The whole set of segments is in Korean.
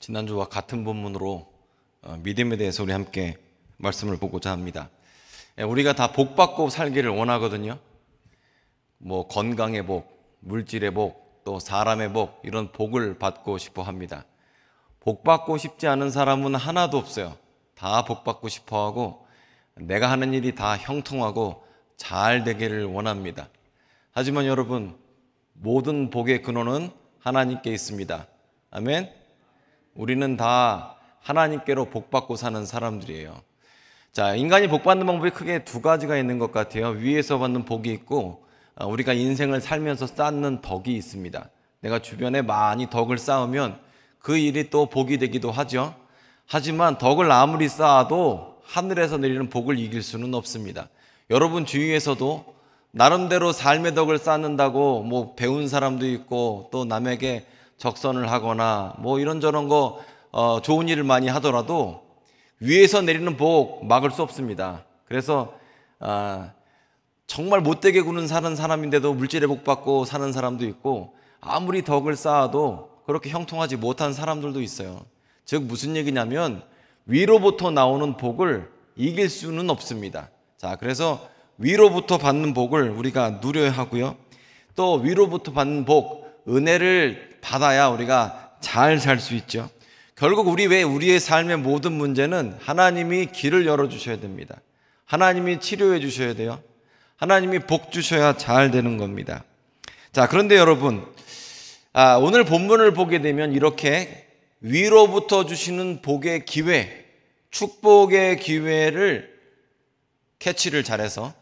지난주와 같은 본문으로 믿음에 대해서 우리 함께 말씀을 보고자 합니다. 우리가 다 복받고 살기를 원하거든요. 뭐 건강의 복, 물질의 복, 또 사람의 복, 이런 복을 받고 싶어 합니다. 복받고 싶지 않은 사람은 하나도 없어요. 다 복받고 싶어 하고 내가 하는 일이 다 형통하고 잘 되기를 원합니다. 하지만 여러분, 모든 복의 근원은 하나님께 있습니다. 아멘. 우리는 다 하나님께로 복받고 사는 사람들이에요. 자, 인간이 복받는 방법이 크게 두 가지가 있는 것 같아요. 위에서 받는 복이 있고 우리가 인생을 살면서 쌓는 덕이 있습니다. 내가 주변에 많이 덕을 쌓으면 그 일이 또 복이 되기도 하죠. 하지만 덕을 아무리 쌓아도 하늘에서 내리는 복을 이길 수는 없습니다. 여러분 주위에서도 나름대로 삶의 덕을 쌓는다고 뭐 배운 사람도 있고 또 남에게 적선을 하거나 뭐 이런저런 거 좋은 일을 많이 하더라도 위에서 내리는 복 막을 수 없습니다. 그래서 정말 못되게 구는 사는 사람인데도 물질의 복 받고 사는 사람도 있고 아무리 덕을 쌓아도 그렇게 형통하지 못한 사람들도 있어요. 즉 무슨 얘기냐면 위로부터 나오는 복을 이길 수는 없습니다. 자, 그래서 위로부터 받는 복을 우리가 누려야 하고요. 또 위로부터 받는 복, 은혜를 받아야 우리가 잘 살 수 있죠. 결국 우리의 삶의 모든 문제는 하나님이 길을 열어주셔야 됩니다. 하나님이 치료해 주셔야 돼요. 하나님이 복 주셔야 잘 되는 겁니다. 자, 그런데 여러분, 오늘 본문을 보게 되면 이렇게 위로부터 주시는 복의 기회, 축복의 기회를 캐치를 잘해서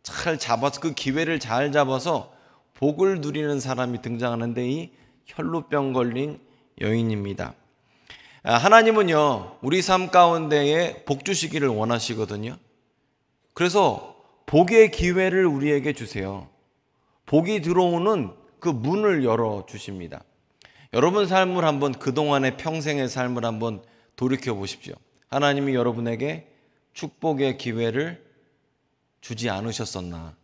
잘 잡아서 그 기회를 잘 잡아서 복을 누리는 사람이 등장하는데 이 혈루병 걸린 여인입니다. 하나님은요, 우리 삶 가운데에 복 주시기를 원하시거든요. 그래서 복의 기회를 우리에게 주세요. 복이 들어오는 그 문을 열어 주십니다. 여러분 삶을 한번, 그동안의 평생의 삶을 한번 돌이켜 보십시오. 하나님이 여러분에게 축복의 기회를 주지 않으셨었나?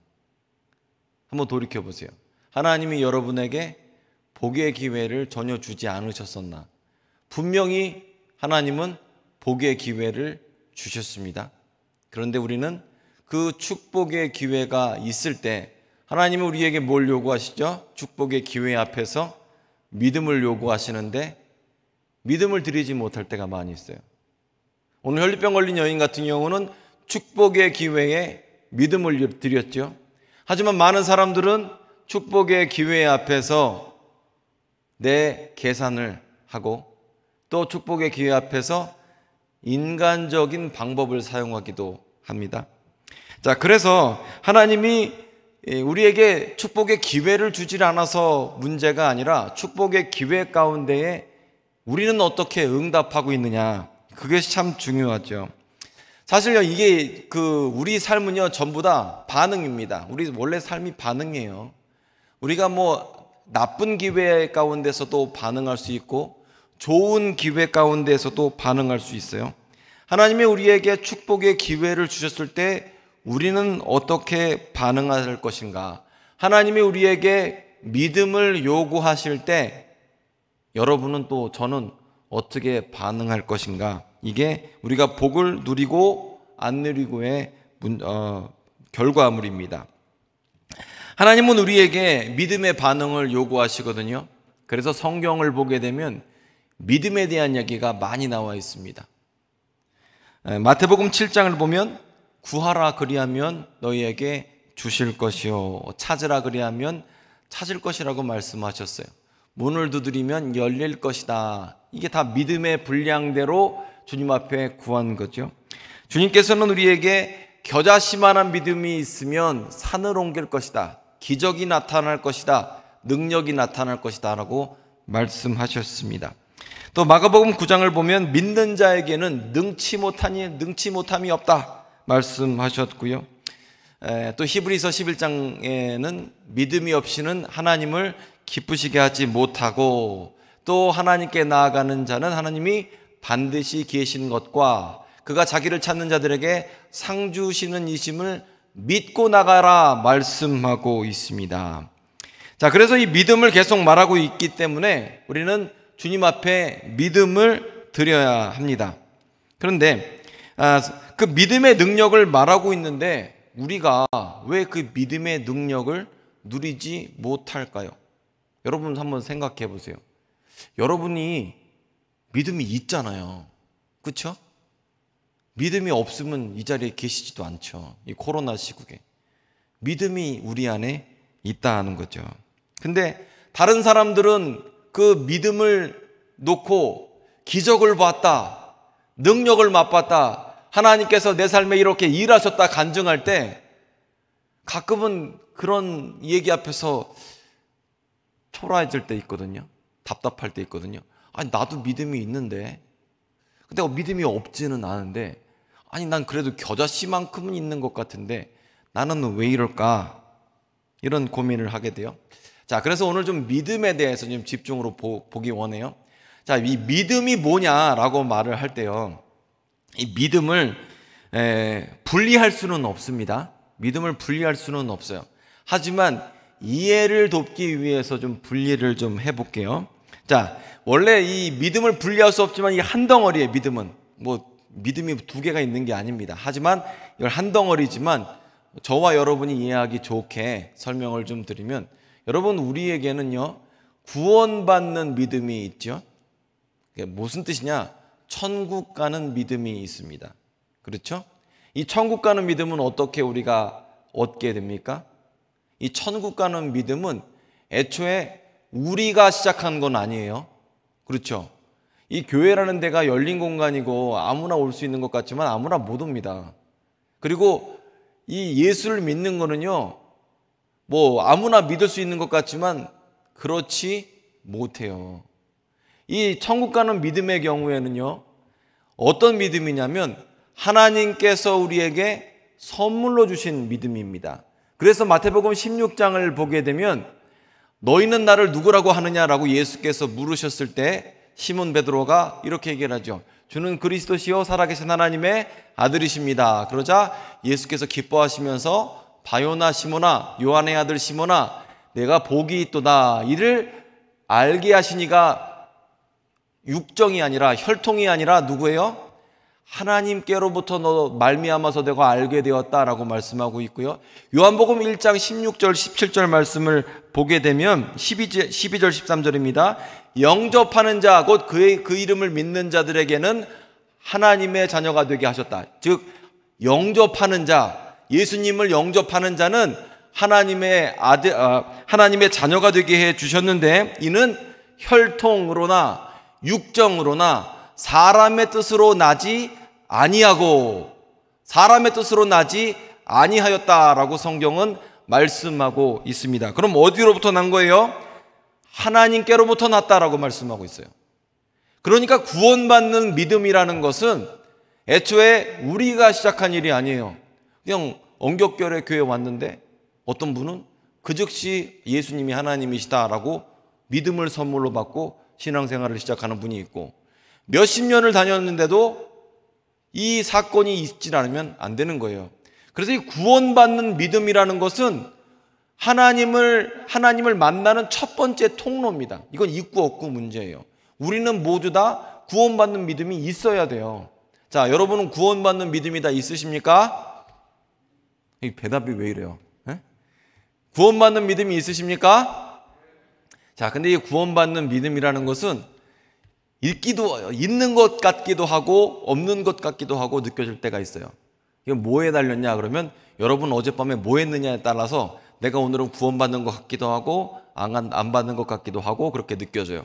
한번 돌이켜 보세요. 하나님이 여러분에게 복의 기회를 전혀 주지 않으셨었나? 분명히 하나님은 복의 기회를 주셨습니다. 그런데 우리는 그 축복의 기회가 있을 때 하나님은 우리에게 뭘 요구하시죠? 축복의 기회 앞에서 믿음을 요구하시는데 믿음을 드리지 못할 때가 많이 있어요. 오늘 혈루병 걸린 여인 같은 경우는 축복의 기회에 믿음을 드렸죠. 하지만 많은 사람들은 축복의 기회 앞에서 내 계산을 하고 또 축복의 기회 앞에서 인간적인 방법을 사용하기도 합니다. 자, 그래서 하나님이 우리에게 축복의 기회를 주질 않아서 문제가 아니라 축복의 기회 가운데에 우리는 어떻게 응답하고 있느냐, 그것이 참 중요하죠. 사실요, 이게 우리 삶은요 전부 다 반응입니다. 우리 원래 삶이 반응이에요. 우리가 뭐 나쁜 기회 가운데서도 반응할 수 있고 좋은 기회 가운데서도 반응할 수 있어요. 하나님이 우리에게 축복의 기회를 주셨을 때 우리는 어떻게 반응할 것인가? 하나님이 우리에게 믿음을 요구하실 때 여러분은 또 저는 어떻게 반응할 것인가? 이게 우리가 복을 누리고 안 누리고의 결과물입니다. 하나님은 우리에게 믿음의 반응을 요구하시거든요. 그래서 성경을 보게 되면 믿음에 대한 얘기가 많이 나와 있습니다. 마태복음 7장을 보면 구하라 그리하면 너희에게 주실 것이요, 찾으라 그리하면 찾을 것이라고 말씀하셨어요. 문을 두드리면 열릴 것이다. 이게 다 믿음의 분량대로 주님 앞에 구한 거죠. 주님께서는 우리에게 겨자씨만한 믿음이 있으면 산을 옮길 것이다, 기적이 나타날 것이다, 능력이 나타날 것이다 라고 말씀하셨습니다. 또 마가복음 9장을 보면 믿는 자에게는 능치 못함이 없다 말씀하셨고요. 또 히브리서 11장에는 믿음이 없이는 하나님을 기쁘시게 하지 못하고 또 하나님께 나아가는 자는 하나님이 반드시 계신 것과 그가 자기를 찾는 자들에게 상 주시는 이심을 믿고 나가라 말씀하고 있습니다. 자, 그래서 이 믿음을 계속 말하고 있기 때문에 우리는 주님 앞에 믿음을 드려야 합니다. 그런데 그 믿음의 능력을 말하고 있는데 우리가 왜 그 믿음의 능력을 누리지 못할까요? 여러분 한번 생각해 보세요. 여러분이 믿음이 있잖아요. 그렇죠? 믿음이 없으면 이 자리에 계시지도 않죠. 이 코로나 시국에. 믿음이 우리 안에 있다는 거죠. 근데 다른 사람들은 그 믿음을 놓고 기적을 봤다, 능력을 맛봤다, 하나님께서 내 삶에 이렇게 일하셨다 간증할 때 가끔은 그런 얘기 앞에서 초라해질 때 있거든요. 답답할 때 있거든요. 아니 나도 믿음이 있는데, 근데 믿음이 없지는 않은데, 아니 난 그래도 겨자씨만큼은 있는 것 같은데 나는 왜 이럴까? 이런 고민을 하게 돼요. 자, 그래서 오늘 좀 믿음에 대해서 좀 집중으로 보기 원해요. 자, 이 믿음이 뭐냐라고 말을 할 때요, 이 믿음을 분리할 수는 없습니다. 믿음을 분리할 수는 없어요. 하지만 이해를 돕기 위해서 좀 분리를 좀 해볼게요. 자, 원래 이 믿음을 분리할 수 없지만 이 한 덩어리의 믿음은 믿음이 두 개가 있는 게 아닙니다. 하지만 이걸 한 덩어리지만 저와 여러분이 이해하기 좋게 설명을 좀 드리면, 여러분 우리에게는요 구원받는 믿음이 있죠. 무슨 뜻이냐? 천국 가는 믿음이 있습니다. 그렇죠? 이 천국 가는 믿음은 어떻게 우리가 얻게 됩니까? 이 천국 가는 믿음은 애초에 우리가 시작한 건 아니에요. 그렇죠? 이 교회라는 데가 열린 공간이고 아무나 올 수 있는 것 같지만 아무나 못 옵니다. 그리고 이 예수를 믿는 거는요, 아무나 믿을 수 있는 것 같지만 그렇지 못해요. 이 천국 가는 믿음의 경우에는요, 어떤 믿음이냐면 하나님께서 우리에게 선물로 주신 믿음입니다. 그래서 마태복음 16장을 보게 되면 너희는 나를 누구라고 하느냐라고 예수께서 물으셨을 때 시몬 베드로가 이렇게 얘기를 하죠. 주는 그리스도시요 살아계신 하나님의 아들이십니다. 그러자 예수께서 기뻐하시면서 바요나 시몬아, 요한의 아들 시몬아, 내가 복이 있도다. 이를 알게 하시니가 육정이 아니라 혈통이 아니라 누구예요? 하나님께로부터 너 말미암아서 내가 알게 되었다라고 말씀하고 있고요. 요한복음 1장 16절 17절 말씀을 보게 되면 12절 13절입니다. 영접하는 자 곧 그 이름을 믿는 자들에게는 하나님의 자녀가 되게 하셨다. 즉 영접하는 자, 예수님을 영접하는 자는 하나님의 하나님의 자녀가 되게 해 주셨는데, 이는 혈통으로나 육정으로나 사람의 뜻으로 나지 아니하고 사람의 뜻으로 나지 아니하였다라고 성경은 말씀하고 있습니다. 그럼 어디로부터 난 거예요? 하나님께로부터 났다라고 말씀하고 있어요. 그러니까 구원받는 믿음이라는 것은 애초에 우리가 시작한 일이 아니에요. 그냥 엉겹결에 교회 왔는데 어떤 분은 그 즉시 예수님이 하나님이시다라고 믿음을 선물로 받고 신앙생활을 시작하는 분이 있고, 몇십 년을 다녔는데도 이 사건이 있지 않으면 안 되는 거예요. 그래서 이 구원받는 믿음이라는 것은 하나님을 만나는 첫 번째 통로입니다. 이건 있고 없고 문제예요. 우리는 모두 다 구원받는 믿음이 있어야 돼요. 자, 여러분은 구원받는 믿음이 다 있으십니까? 이 대답이 왜 이래요? 에? 구원받는 믿음이 있으십니까? 자, 근데 이 구원받는 믿음이라는 것은 있는 것 같기도 하고 없는 것 같기도 하고 느껴질 때가 있어요. 이건 뭐에 달렸냐 그러면, 여러분 어젯밤에 뭐 했느냐에 따라서 내가 오늘은 구원받는 것 같기도 하고 안 받는 것 같기도 하고 그렇게 느껴져요.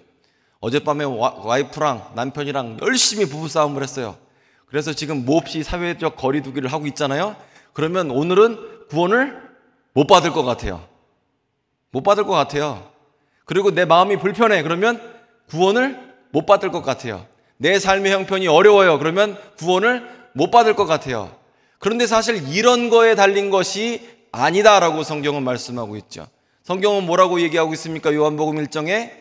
어젯밤에 와이프랑 남편이랑 열심히 부부싸움을 했어요. 그래서 지금 몹시 사회적 거리두기를 하고 있잖아요. 그러면 오늘은 구원을 못 받을 것 같아요. 못 받을 것 같아요. 그리고 내 마음이 불편해. 그러면 구원을 못 받을 것 같아요. 내 삶의 형편이 어려워요. 그러면 구원을 못 받을 것 같아요. 그런데 사실 이런 거에 달린 것이 아니다라고 성경은 말씀하고 있죠. 성경은 뭐라고 얘기하고 있습니까? 요한복음 1장에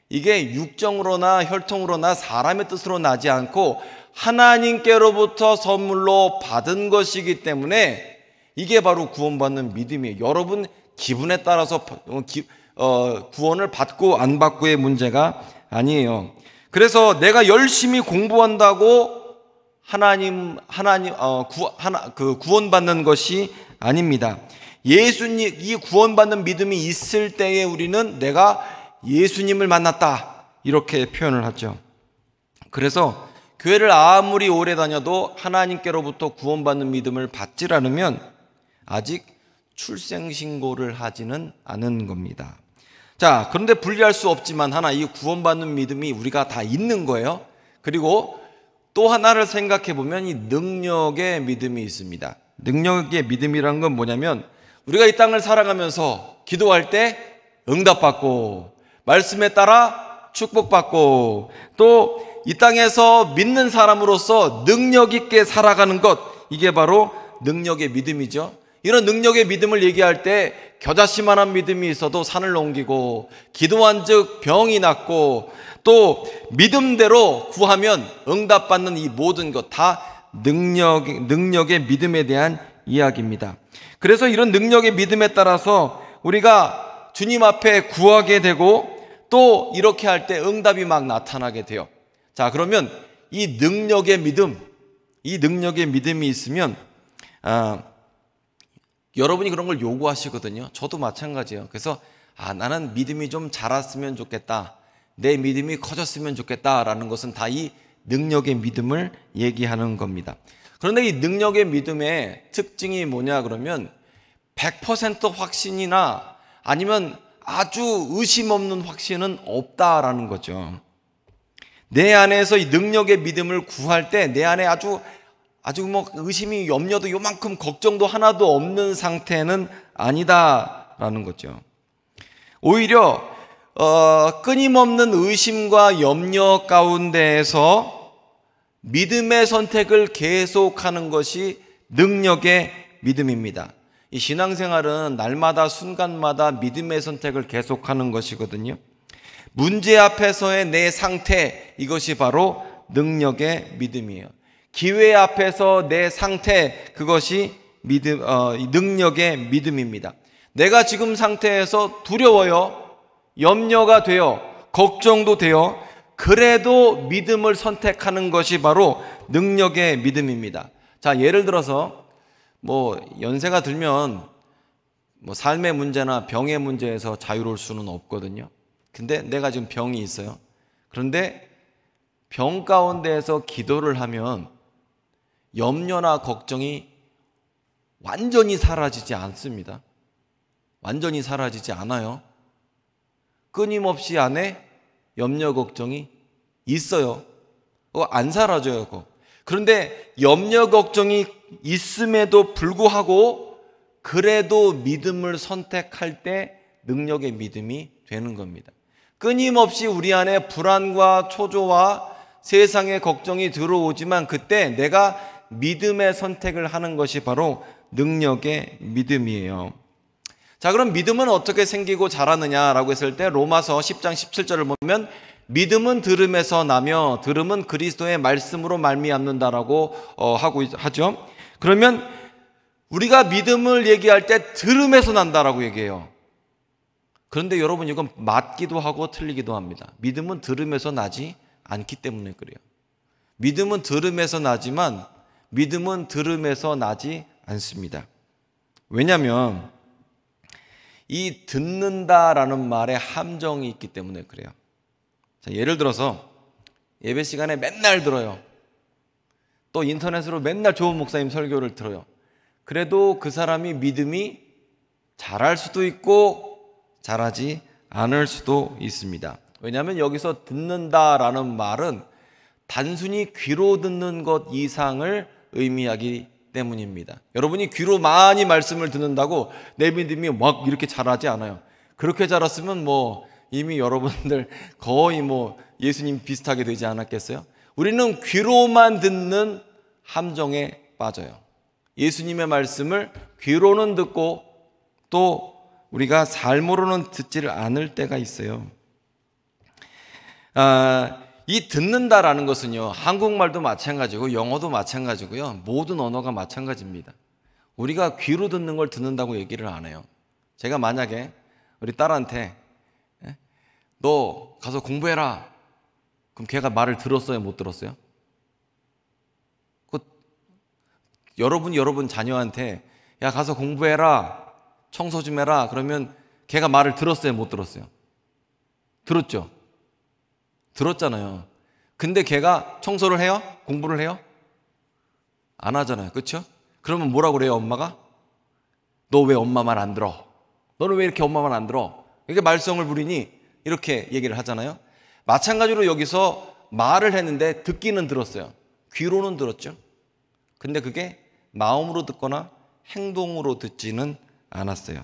이게 육정으로나 혈통으로나 사람의 뜻으로 나지 않고 하나님께로부터 선물로 받은 것이기 때문에 이게 바로 구원받는 믿음이에요. 여러분 기분에 따라서 구원을 받고 안 받고의 문제가 아니에요. 그래서 내가 열심히 공부한다고 구원받는 것이 아닙니다. 예수님, 이 구원받는 믿음이 있을 때에 우리는 내가 예수님을 만났다, 이렇게 표현을 하죠. 그래서 교회를 아무리 오래 다녀도 하나님께로부터 구원받는 믿음을 받질 않으면 아직 출생신고를 하지는 않은 겁니다. 자, 그런데 분리할 수 없지만 하나, 이 구원받는 믿음이 우리가 다 있는 거예요. 그리고 또 하나를 생각해 보면 이 능력의 믿음이 있습니다. 능력의 믿음이란 건 뭐냐면, 우리가 이 땅을 살아가면서 기도할 때 응답받고, 말씀에 따라 축복받고, 또 이 땅에서 믿는 사람으로서 능력 있게 살아가는 것, 이게 바로 능력의 믿음이죠. 이런 능력의 믿음을 얘기할 때 겨자씨만한 믿음이 있어도 산을 옮기고, 기도한 즉 병이 낫고, 또 믿음대로 구하면 응답받는 이 모든 것 다 능력의 믿음에 대한 이야기입니다. 그래서 이런 능력의 믿음에 따라서 우리가 주님 앞에 구하게 되고, 또 이렇게 할 때 응답이 막 나타나게 돼요. 자, 그러면 이 능력의 믿음이 있으면 여러분이 그런 걸 요구하시거든요. 저도 마찬가지예요. 그래서 나는 믿음이 좀 자랐으면 좋겠다, 내 믿음이 커졌으면 좋겠다라는 것은 다 이 능력의 믿음을 얘기하는 겁니다. 그런데 이 능력의 믿음의 특징이 뭐냐 그러면 100% 확신이나 아니면 아주 의심 없는 확신은 없다라는 거죠. 내 안에서 이 능력의 믿음을 구할 때 내 안에 아주 뭐 의심이, 염려도 요만큼, 걱정도 하나도 없는 상태는 아니다라는 거죠. 오히려 끊임없는 의심과 염려 가운데에서 믿음의 선택을 계속하는 것이 능력의 믿음입니다. 이 신앙생활은 날마다 순간마다 믿음의 선택을 계속하는 것이거든요. 문제 앞에서의 내 상태, 이것이 바로 능력의 믿음이에요. 기회 앞에서 내 상태, 그것이 능력의 믿음입니다. 내가 지금 상태에서 두려워요, 염려가 돼요, 걱정도 돼요. 그래도 믿음을 선택하는 것이 바로 능력의 믿음입니다. 자, 예를 들어서 연세가 들면 삶의 문제나 병의 문제에서 자유로울 수는 없거든요. 근데 내가 지금 병이 있어요. 그런데 병 가운데에서 기도를 하면 염려나 걱정이 완전히 사라지지 않습니다. 완전히 사라지지 않아요. 끊임없이 안에 염려, 걱정이 있어요. 안 사라져요, 그거. 그런데 염려, 걱정이 있음에도 불구하고 그래도 믿음을 선택할 때 능력의 믿음이 되는 겁니다. 끊임없이 우리 안에 불안과 초조와 세상의 걱정이 들어오지만 그때 내가 믿음의 선택을 하는 것이 바로 능력의 믿음이에요. 자, 그럼 믿음은 어떻게 생기고 자라느냐라고 했을 때 로마서 10장 17절을 보면 믿음은 들음에서 나며 들음은 그리스도의 말씀으로 말미암는다라고 하죠. 그러면 우리가 믿음을 얘기할 때 들음에서 난다라고 얘기해요. 그런데 여러분, 이건 맞기도 하고 틀리기도 합니다. 믿음은 들음에서 나지 않기 때문에 그래요. 믿음은 들음에서 나지만 믿음은 들음에서 나지 않습니다. 왜냐하면 이 듣는다라는 말에 함정이 있기 때문에 그래요. 자, 예를 들어서 예배 시간에 맨날 들어요. 또 인터넷으로 맨날 좋은 목사님 설교를 들어요. 그래도 그 사람이 믿음이 자랄 수도 있고 자라지 않을 수도 있습니다. 왜냐하면 여기서 듣는다라는 말은 단순히 귀로 듣는 것 이상을 의미하기 때문입니다. 여러분이 귀로 많이 말씀을 듣는다고 내 믿음이 막 이렇게 자라지 않아요. 그렇게 자랐으면 이미 여러분들 거의 예수님 비슷하게 되지 않았겠어요? 우리는 귀로만 듣는 함정에 빠져요. 예수님의 말씀을 귀로는 듣고 또 우리가 삶으로는 듣지를 않을 때가 있어요. 이 듣는다라는 것은요, 한국말도 마찬가지고 영어도 마찬가지고요, 모든 언어가 마찬가지입니다. 우리가 귀로 듣는 걸 듣는다고 얘기를 안 해요. 제가 만약에 우리 딸한테 너 가서 공부해라 그럼 걔가 말을 들었어요, 못 들었어요? 그 여러분 자녀한테 야 가서 공부해라, 청소 좀 해라 그러면 걔가 말을 들었어요, 못 들었어요? 들었죠? 들었잖아요. 근데 걔가 청소를 해요? 공부를 해요? 안 하잖아요. 그렇죠? 그러면 뭐라고 그래요, 엄마가? 너 왜 엄마 말 안 들어? 너는 왜 이렇게 엄마 말 안 들어? 이렇게 말썽을 부리니 이렇게 얘기를 하잖아요. 마찬가지로 여기서 말을 했는데 듣기는 들었어요. 귀로는 들었죠. 근데 그게 마음으로 듣거나 행동으로 듣지는 않았어요.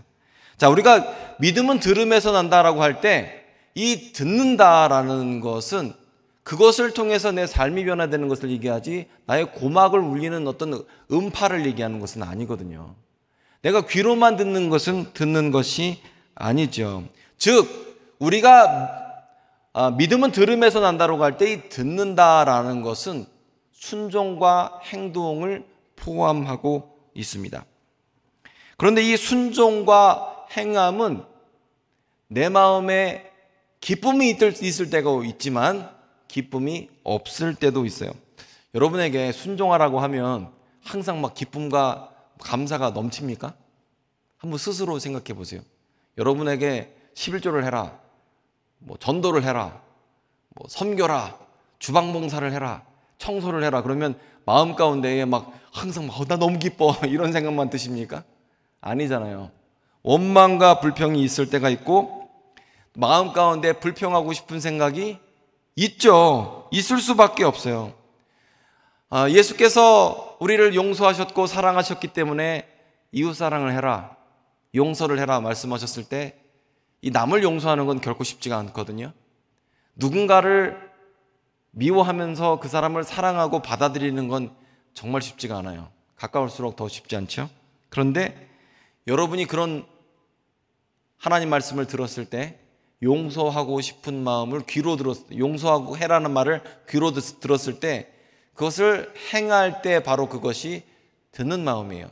자, 우리가 믿음은 들음에서 난다라고 할 때 이 듣는다라는 것은 그것을 통해서 내 삶이 변화되는 것을 얘기하지 나의 고막을 울리는 어떤 음파를 얘기하는 것은 아니거든요. 내가 귀로만 듣는 것은 듣는 것이 아니죠. 즉 우리가 믿음은 들음에서 난다라고 할 때 이 듣는다라는 것은 순종과 행동을 포함하고 있습니다. 그런데 이 순종과 행함은 내 마음에 기쁨이 있을 때가 있지만 기쁨이 없을 때도 있어요. 여러분에게 순종하라고 하면 항상 막 기쁨과 감사가 넘칩니까? 한번 스스로 생각해 보세요. 여러분에게 11조를 해라, 뭐 전도를 해라, 뭐 섬겨라, 주방봉사를 해라, 청소를 해라 그러면 마음 가운데에 막 항상 나 너무 기뻐 이런 생각만 드십니까? 아니잖아요. 원망과 불평이 있을 때가 있고 마음 가운데 불평하고 싶은 생각이 있죠. 있을 수밖에 없어요. 예수께서 우리를 용서하셨고 사랑하셨기 때문에 이웃사랑을 해라, 용서를 해라 말씀하셨을 때 이 남을 용서하는 건 결코 쉽지가 않거든요. 누군가를 미워하면서 그 사람을 사랑하고 받아들이는 건 정말 쉽지가 않아요. 가까울수록 더 쉽지 않죠. 그런데 여러분이 그런 하나님 말씀을 들었을 때 용서하고 싶은 마음을 용서하고 해라는 말을 귀로 들었을 때 그것을 행할 때 바로 그것이 듣는 마음이에요.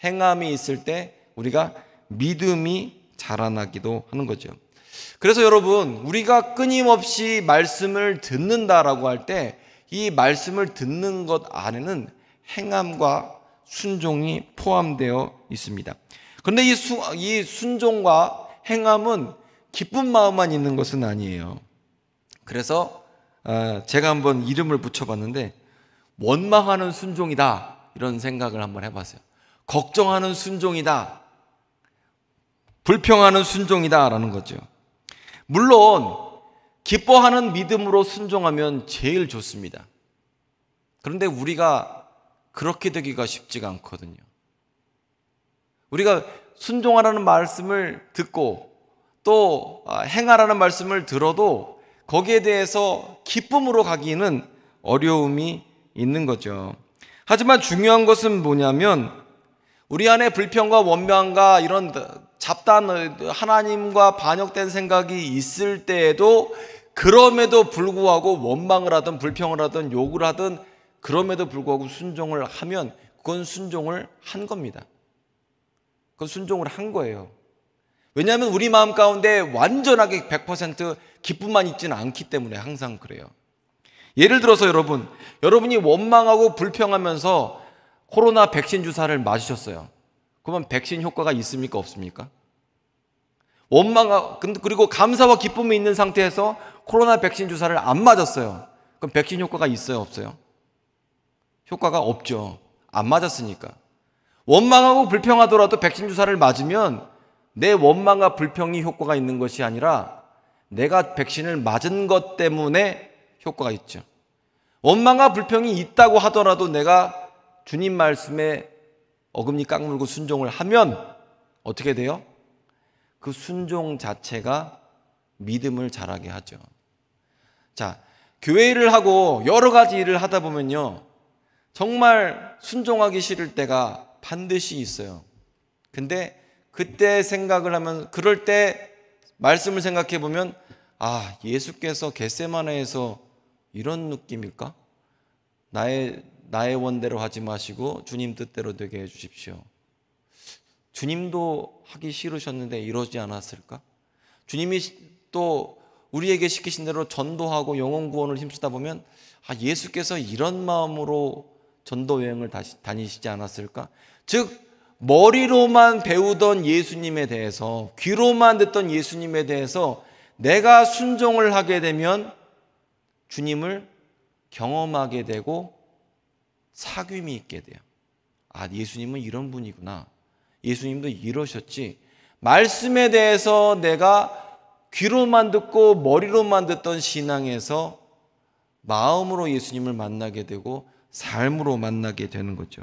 행함이 있을 때 우리가 믿음이 자라나기도 하는 거죠. 그래서 여러분 우리가 끊임없이 말씀을 듣는다라고 할 때 이 말씀을 듣는 것 안에는 행함과 순종이 포함되어 있습니다. 그런데 이 순종과 행함은 기쁜 마음만 있는 것은 아니에요. 그래서 제가 한번 이름을 붙여봤는데 원망하는 순종이다 이런 생각을 한번 해봤어요. 걱정하는 순종이다, 불평하는 순종이다라는 거죠. 물론 기뻐하는 믿음으로 순종하면 제일 좋습니다. 그런데 우리가 그렇게 되기가 쉽지가 않거든요. 우리가 순종하라는 말씀을 듣고 또 행하라는 말씀을 들어도 거기에 대해서 기쁨으로 가기는 어려움이 있는 거죠. 하지만 중요한 것은 뭐냐면 우리 안에 불평과 원망과 이런 잡다한 하나님과 반역된 생각이 있을 때에도 그럼에도 불구하고 원망을 하든 불평을 하든 욕을 하든 그럼에도 불구하고 순종을 하면 그건 순종을 한 겁니다. 그건 순종을 한 거예요. 왜냐하면 우리 마음 가운데 완전하게 100% 기쁨만 있지는 않기 때문에 항상 그래요. 예를 들어서 여러분이 원망하고 불평하면서 코로나 백신 주사를 맞으셨어요. 그러면 백신 효과가 있습니까? 없습니까? 그리고 감사와 기쁨이 있는 상태에서 코로나 백신 주사를 안 맞았어요. 그럼 백신 효과가 있어요? 없어요? 효과가 없죠. 안 맞았으니까. 원망하고 불평하더라도 백신 주사를 맞으면 내 원망과 불평이 효과가 있는 것이 아니라 내가 백신을 맞은 것 때문에 효과가 있죠. 원망과 불평이 있다고 하더라도 내가 주님 말씀에 어금니 깍물고 순종을 하면 어떻게 돼요? 그 순종 자체가 믿음을 자라게 하죠. 자, 교회 일을 하고 여러 가지 일을 하다 보면요, 정말 순종하기 싫을 때가 반드시 있어요. 근데 그때 생각을 하면, 그럴 때 말씀을 생각해 보면, 예수께서 겟세마네에서 이런 느낌일까? 나의 원대로 하지 마시고 주님 뜻대로 되게 해주십시오. 주님도 하기 싫으셨는데 이러지 않았을까? 주님이 또 우리에게 시키신 대로 전도하고 영혼 구원을 힘쓰다 보면 예수께서 이런 마음으로 전도 여행을 다니시지 않았을까? 즉 머리로만 배우던 예수님에 대해서, 귀로만 듣던 예수님에 대해서 내가 순종을 하게 되면 주님을 경험하게 되고 사귐이 있게 돼요. 예수님은 이런 분이구나. 예수님도 이러셨지. 말씀에 대해서 내가 귀로만 듣고 머리로만 듣던 신앙에서 마음으로 예수님을 만나게 되고 삶으로 만나게 되는 거죠.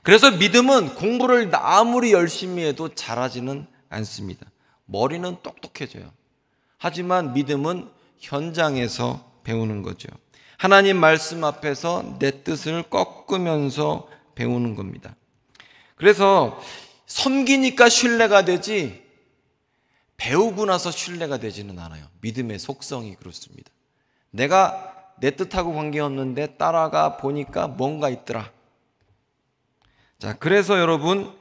그래서 믿음은 공부를 아무리 열심히 해도 잘하지는 않습니다. 머리는 똑똑해져요. 하지만 믿음은 현장에서 배우는 거죠. 하나님 말씀 앞에서 내 뜻을 꺾으면서 배우는 겁니다. 그래서 섬기니까 신뢰가 되지 배우고 나서 신뢰가 되지는 않아요. 믿음의 속성이 그렇습니다. 내가 내 뜻하고 관계없는데 따라가 보니까 뭔가 있더라. 자, 그래서 여러분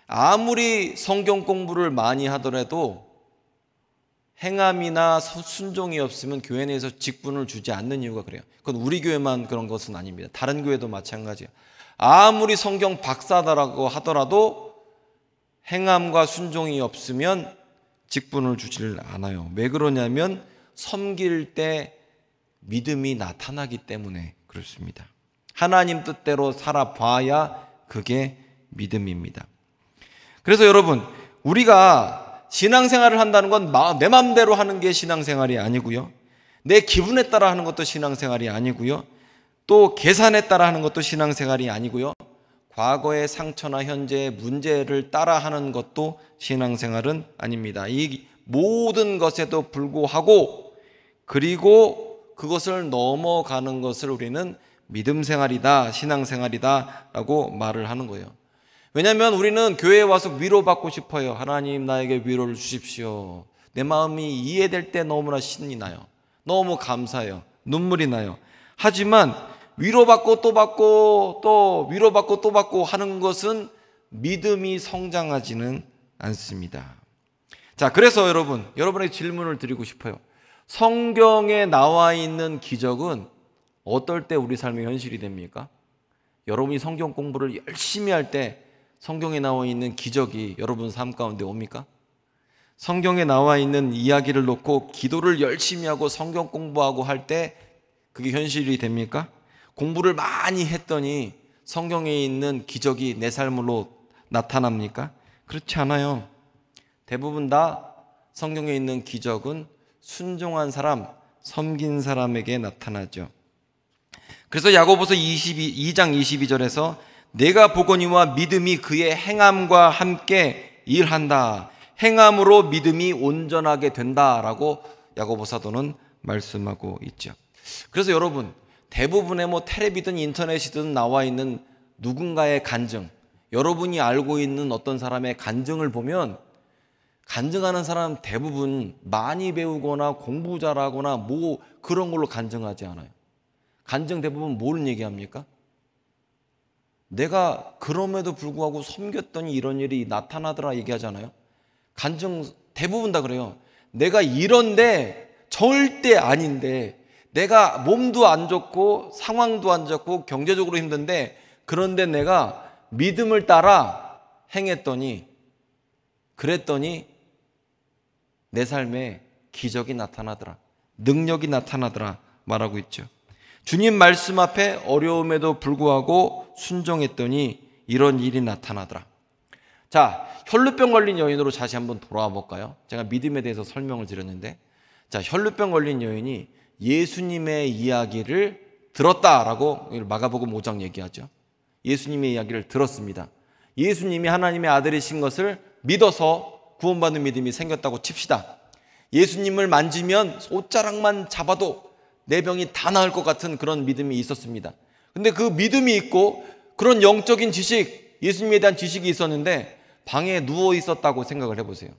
아무리 성경 공부를 많이 하더라도 행함이나 순종이 없으면 교회 내에서 직분을 주지 않는 이유가 그래요. 그건 우리 교회만 그런 것은 아닙니다. 다른 교회도 마찬가지예요. 아무리 성경 박사다라고 하더라도 행함과 순종이 없으면 직분을 주질 않아요. 왜 그러냐면 섬길 때 믿음이 나타나기 때문에 그렇습니다. 하나님 뜻대로 살아봐야 그게 믿음입니다. 그래서 여러분, 우리가 신앙생활을 한다는 건 내 마음대로 하는 게 신앙생활이 아니고요, 내 기분에 따라 하는 것도 신앙생활이 아니고요, 또 계산에 따라 하는 것도 신앙생활이 아니고요, 과거의 상처나 현재의 문제를 따라 하는 것도 신앙생활은 아닙니다. 이 모든 것에도 불구하고 그리고 그것을 넘어가는 것을 우리는 믿음생활이다, 신앙생활이다 라고 말을 하는 거예요. 왜냐하면 우리는 교회에 와서 위로받고 싶어요. 하나님 나에게 위로를 주십시오. 내 마음이 이해될 때 너무나 신이 나요. 너무 감사해요. 눈물이 나요. 하지만 위로받고 또 받고 또 위로받고 또 받고 하는 것은 믿음이 성장하지는 않습니다. 자, 그래서 여러분에게 질문을 드리고 싶어요. 성경에 나와 있는 기적은 어떨 때 우리 삶의 현실이 됩니까? 여러분이 성경 공부를 열심히 할 때 성경에 나와 있는 기적이 여러분 삶 가운데 옵니까? 성경에 나와 있는 이야기를 놓고 기도를 열심히 하고 성경 공부하고 할 때 그게 현실이 됩니까? 공부를 많이 했더니 성경에 있는 기적이 내 삶으로 나타납니까? 그렇지 않아요. 대부분 다 성경에 있는 기적은 순종한 사람, 섬긴 사람에게 나타나죠. 그래서 야고보서 2장 22절에서 내가 보거니와 믿음이 그의 행함과 함께 일한다. 행함으로 믿음이 온전하게 된다라고 야고보 사도는 말씀하고 있죠. 그래서 여러분, 대부분의 텔레비든 인터넷이든 나와 있는 누군가의 간증, 여러분이 알고 있는 어떤 사람의 간증을 보면 간증하는 사람 대부분 많이 배우거나 공부 잘하거나 그런 걸로 간증하지 않아요. 간증 대부분 뭘 얘기합니까? 내가 그럼에도 불구하고 섬겼더니 이런 일이 나타나더라 얘기하잖아요. 간증 대부분 다 그래요. 내가 이런데 절대 아닌데, 내가 몸도 안 좋고 상황도 안 좋고 경제적으로 힘든데, 그런데 내가 믿음을 따라 행했더니 그랬더니 내 삶에 기적이 나타나더라, 능력이 나타나더라 말하고 있죠. 주님 말씀 앞에 어려움에도 불구하고 순종했더니 이런 일이 나타나더라. 자, 혈루병 걸린 여인으로 다시 한번 돌아와 볼까요? 제가 믿음에 대해서 설명을 드렸는데, 자, 혈루병 걸린 여인이 예수님의 이야기를 들었다라고 마가복음 5장 얘기하죠. 예수님의 이야기를 들었습니다. 예수님이 하나님의 아들이신 것을 믿어서 구원받는 믿음이 생겼다고 칩시다. 예수님을 만지면 옷자락만 잡아도 내 병이 다 나을 것 같은 그런 믿음이 있었습니다. 근데 그 믿음이 있고 그런 영적인 지식, 예수님에 대한 지식이 있었는데 방에 누워 있었다고 생각을 해보세요.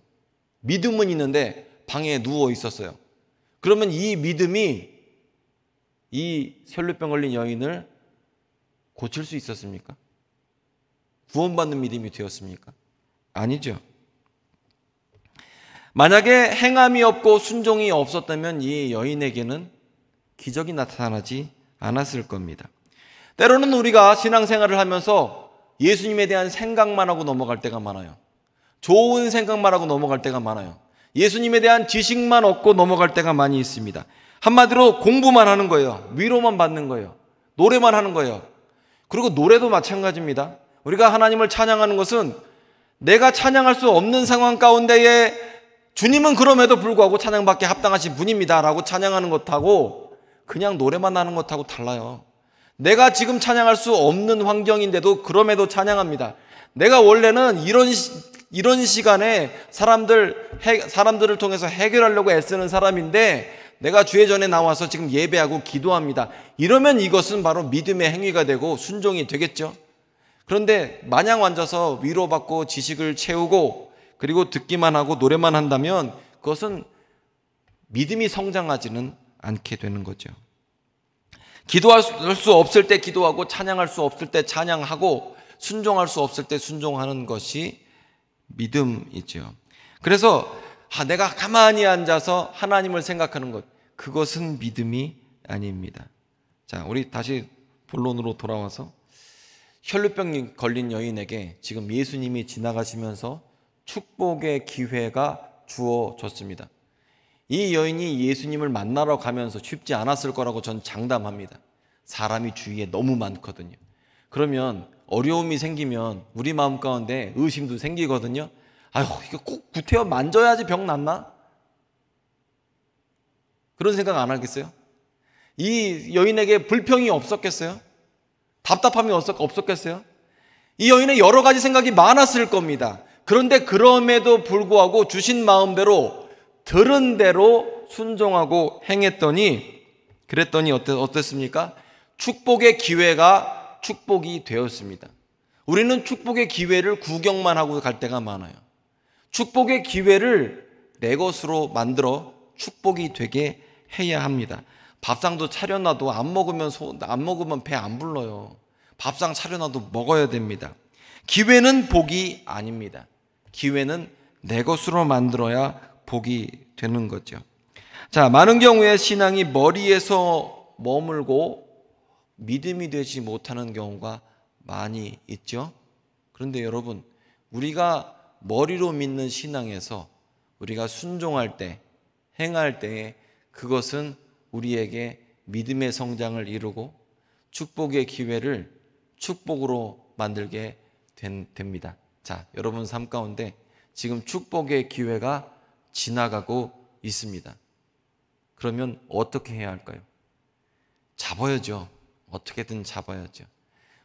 믿음은 있는데 방에 누워 있었어요. 그러면 이 믿음이 이 혈루병 걸린 여인을 고칠 수 있었습니까? 구원받는 믿음이 되었습니까? 아니죠. 만약에 행함이 없고 순종이 없었다면 이 여인에게는 기적이 나타나지 않았을 겁니다. 때로는 우리가 신앙생활을 하면서 예수님에 대한 생각만 하고 넘어갈 때가 많아요. 좋은 생각만 하고 넘어갈 때가 많아요. 예수님에 대한 지식만 얻고 넘어갈 때가 많이 있습니다. 한마디로 공부만 하는 거예요. 위로만 받는 거예요. 노래만 하는 거예요. 그리고 노래도 마찬가지입니다. 우리가 하나님을 찬양하는 것은 내가 찬양할 수 없는 상황 가운데에 주님은 그럼에도 불구하고 찬양받게 합당하신 분입니다 라고 찬양하는 것하고 그냥 노래만 하는 것하고 달라요. 내가 지금 찬양할 수 없는 환경인데도 그럼에도 찬양합니다. 내가 원래는 이런 시간에 사람들을 통해서 해결하려고 애쓰는 사람인데 내가 주의 전에 나와서 지금 예배하고 기도합니다. 이러면 이것은 바로 믿음의 행위가 되고 순종이 되겠죠. 그런데 마냥 앉아서 위로받고 지식을 채우고 그리고 듣기만 하고 노래만 한다면 그것은 믿음이 성장하지는 않게 되는 거죠. 기도할 수 없을 때 기도하고 찬양할 수 없을 때 찬양하고 순종할 수 없을 때 순종하는 것이 믿음이죠. 그래서 내가 가만히 앉아서 하나님을 생각하는 것, 그것은 믿음이 아닙니다. 자, 우리 다시 본론으로 돌아와서 혈루병이 걸린 여인에게 지금 예수님이 지나가시면서 축복의 기회가 주어졌습니다. 이 여인이 예수님을 만나러 가면서 쉽지 않았을 거라고 전 장담합니다. 사람이 주위에 너무 많거든요. 그러면 어려움이 생기면 우리 마음 가운데 의심도 생기거든요. 아유, 이거 꼭 구태여 만져야지 병 낫나? 그런 생각 안 하겠어요? 이 여인에게 불평이 없었겠어요? 답답함이 없었겠어요? 이 여인의 여러 가지 생각이 많았을 겁니다. 그런데 그럼에도 불구하고 주신 마음대로 들은 대로 순종하고 행했더니 그랬더니 어땠습니까? 축복의 기회가 축복이 되었습니다. 우리는 축복의 기회를 구경만 하고 갈 때가 많아요. 축복의 기회를 내 것으로 만들어 축복이 되게 해야 합니다. 밥상도 차려놔도 안 먹으면 배 안 불러요. 밥상 차려놔도 먹어야 됩니다. 기회는 복이 아닙니다. 기회는 내 것으로 만들어야 복이 되는 거죠. 자, 많은 경우에 신앙이 머리에서 머물고 믿음이 되지 못하는 경우가 많이 있죠. 그런데 여러분, 우리가 머리로 믿는 신앙에서 우리가 순종할 때, 행할 때에 그것은 우리에게 믿음의 성장을 이루고 축복의 기회를 축복으로 만들게 됩니다. 자, 여러분 삶 가운데 지금 축복의 기회가 지나가고 있습니다. 그러면 어떻게 해야 할까요? 잡아야죠. 어떻게든 잡아야죠.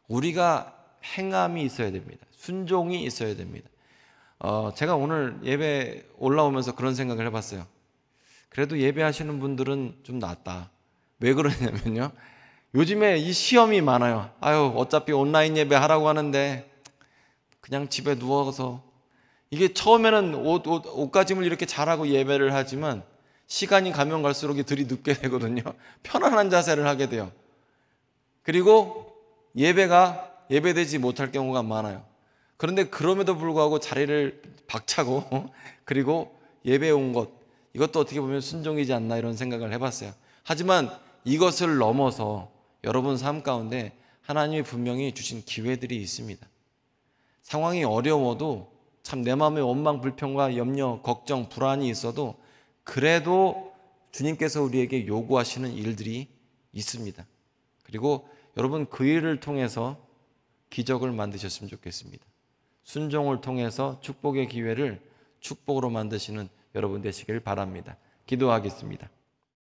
우리가 행함이 있어야 됩니다. 순종이 있어야 됩니다. 제가 오늘 예배 올라오면서 그런 생각을 해봤어요. 그래도 예배하시는 분들은 좀 낫다. 왜 그러냐면요, 요즘에 이 시험이 많아요. 아유, 어차피 온라인 예배 하라고 하는데 그냥 집에 누워서, 이게 처음에는 옷가짐을 이렇게 잘하고 예배를 하지만 시간이 가면 갈수록 들이눕게 되거든요. 편안한 자세를 하게 돼요. 그리고 예배되지 못할 경우가 많아요. 그런데 그럼에도 불구하고 자리를 박차고 그리고 예배에 온 것, 이것도 어떻게 보면 순종이지 않나 이런 생각을 해봤어요. 하지만 이것을 넘어서 여러분 삶 가운데 하나님이 분명히 주신 기회들이 있습니다. 상황이 어려워도 참 내 마음에 원망, 불평과 염려, 걱정, 불안이 있어도 그래도 주님께서 우리에게 요구하시는 일들이 있습니다. 그리고 여러분 그 일을 통해서 기적을 만드셨으면 좋겠습니다. 순종을 통해서 축복의 기회를 축복으로 만드시는 여러분 되시길 바랍니다. 기도하겠습니다.